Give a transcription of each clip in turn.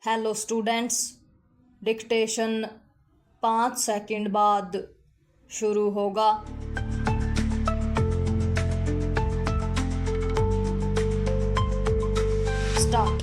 Hello students, dictation 5 second बाद शुरू होगा। स्टार्ट।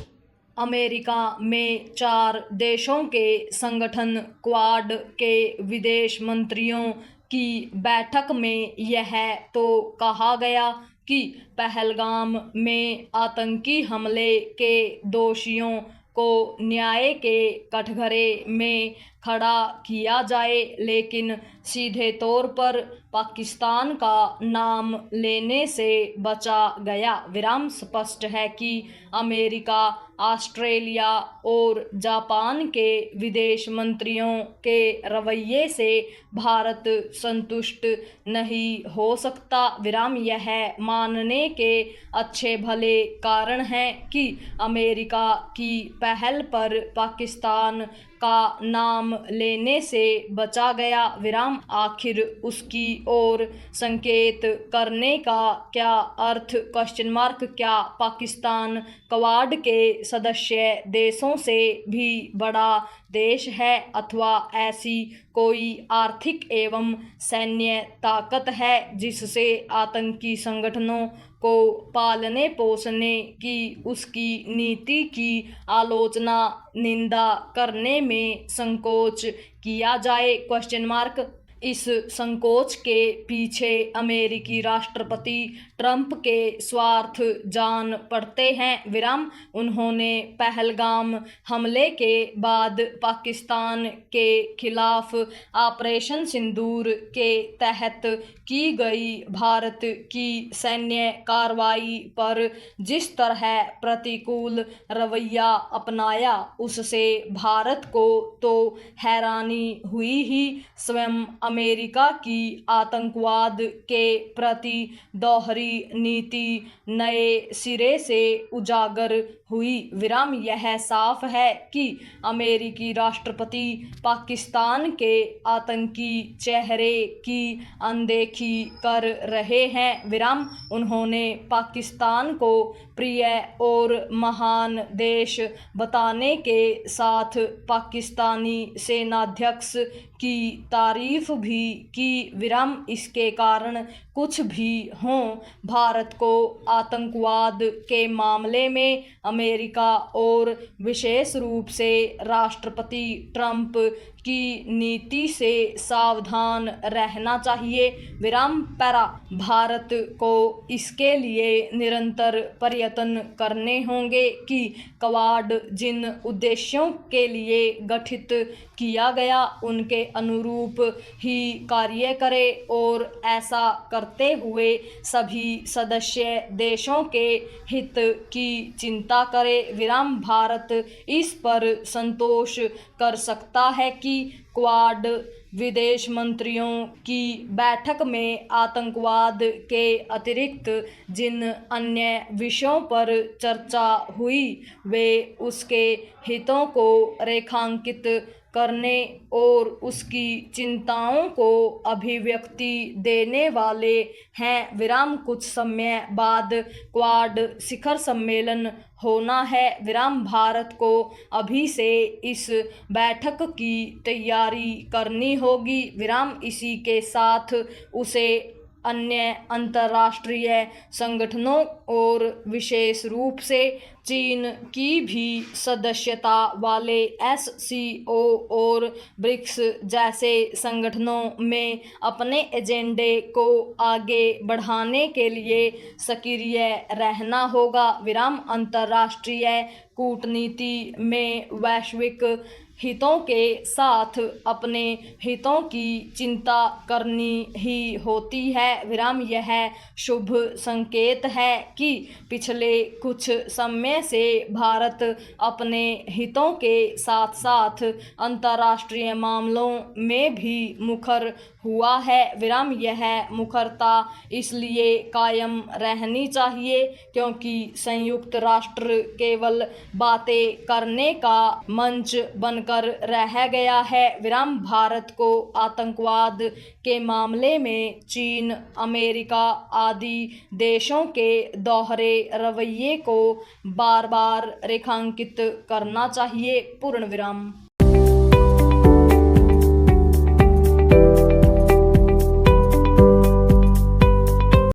अमेरिका में 4 देशों के संगठन क्वाड के विदेश मंत्रियों की बैठक में यह तो कहा गया कि पहलगाम में आतंकी हमले के दोषियों को न्याय के कठघरे में खड़ा किया जाए, लेकिन सीधे तौर पर पाकिस्तान का नाम लेने से बचा गया। विराम स्पष्ट है कि अमेरिका, ऑस्ट्रेलिया और जापान के विदेश मंत्रियों के रवैये से भारत संतुष्ट नहीं हो सकता। विराम यह मानने के अच्छे भले कारण हैं कि अमेरिका की पहल पर पाकिस्तान का नाम लेने से बचा गया। विराम आखिर उसकी ओर संकेत करने का क्या अर्थ? क्या पाकिस्तान क्वाड के सदस्य देशों से भी बड़ा देश है अथवा ऐसी कोई आर्थिक एवं सैन्य ताकत है जिससे आतंकी संगठनों को पालने पोषने की उसकी नीति की आलोचना, निंदा करने में संकोच किया जाए? इस संकोच के पीछे अमेरिकी राष्ट्रपति ट्रंप के स्वार्थ जान पड़ते हैं। विराम उन्होंने पहलगाम हमले के बाद पाकिस्तान के खिलाफ ऑपरेशन सिंदूर के तहत की गई भारत की सैन्य कार्रवाई पर जिस तरह प्रतिकूल रवैया अपनाया, उससे भारत को तो हैरानी हुई ही, स्वयं अमेरिका की आतंकवाद के प्रति दोहरी नीति नए सिरे से उजागर हुई। विराम यह साफ है कि अमेरिकी राष्ट्रपति पाकिस्तान के आतंकी चेहरे की अनदेखी कर रहे हैं। विराम उन्होंने पाकिस्तान को प्रिय और महान देश बताने के साथ पाकिस्तानी सेनाध्यक्ष की तारीफ भी की। विराम इसके कारण कुछ भी हों, भारत को आतंकवाद के मामले में अमेरिका और विशेष रूप से राष्ट्रपति ट्रंप की नीति से सावधान रहना चाहिए। विराम पैरा भारत को इसके लिए निरंतर प्रयत्न करने होंगे कि क्वाड जिन उद्देश्यों के लिए गठित किया गया उनके अनुरूप ही कार्य करे और ऐसा करते हुए सभी सदस्य देशों के हित की चिंता करे। विराम भारत इस पर संतोष कर सकता है कि क्वाड विदेश मंत्रियों की बैठक में आतंकवाद के अतिरिक्त जिन अन्य विषयों पर चर्चा हुई वे उसके हितों को रेखांकित करने और उसकी चिंताओं को अभिव्यक्ति देने वाले हैं। विराम कुछ समय बाद क्वाड शिखर सम्मेलन होना है। विराम भारत को अभी से इस बैठक की तैयारी करनी होगी। विराम इसी के साथ उसे अन्य अंतर्राष्ट्रीय संगठनों और विशेष रूप से चीन की भी सदस्यता वाले SCO और ब्रिक्स जैसे संगठनों में अपने एजेंडे को आगे बढ़ाने के लिए सक्रिय रहना होगा। विराम अंतर्राष्ट्रीय कूटनीति में वैश्विक हितों के साथ अपने हितों की चिंता करनी ही होती है। विराम यह शुभ संकेत है कि पिछले कुछ समय से भारत अपने हितों के साथ साथ अंतर्राष्ट्रीय मामलों में भी मुखर हुआ है। विराम यह मुखरता इसलिए कायम रहनी चाहिए क्योंकि संयुक्त राष्ट्र केवल बातें करने का मंच बनकर बनकर रह गया है। विराम भारत को आतंकवाद के मामले में चीन, अमेरिका आदि देशों के दोहरे रवैये को बार बार रेखांकित करना चाहिए। पूर्ण विराम।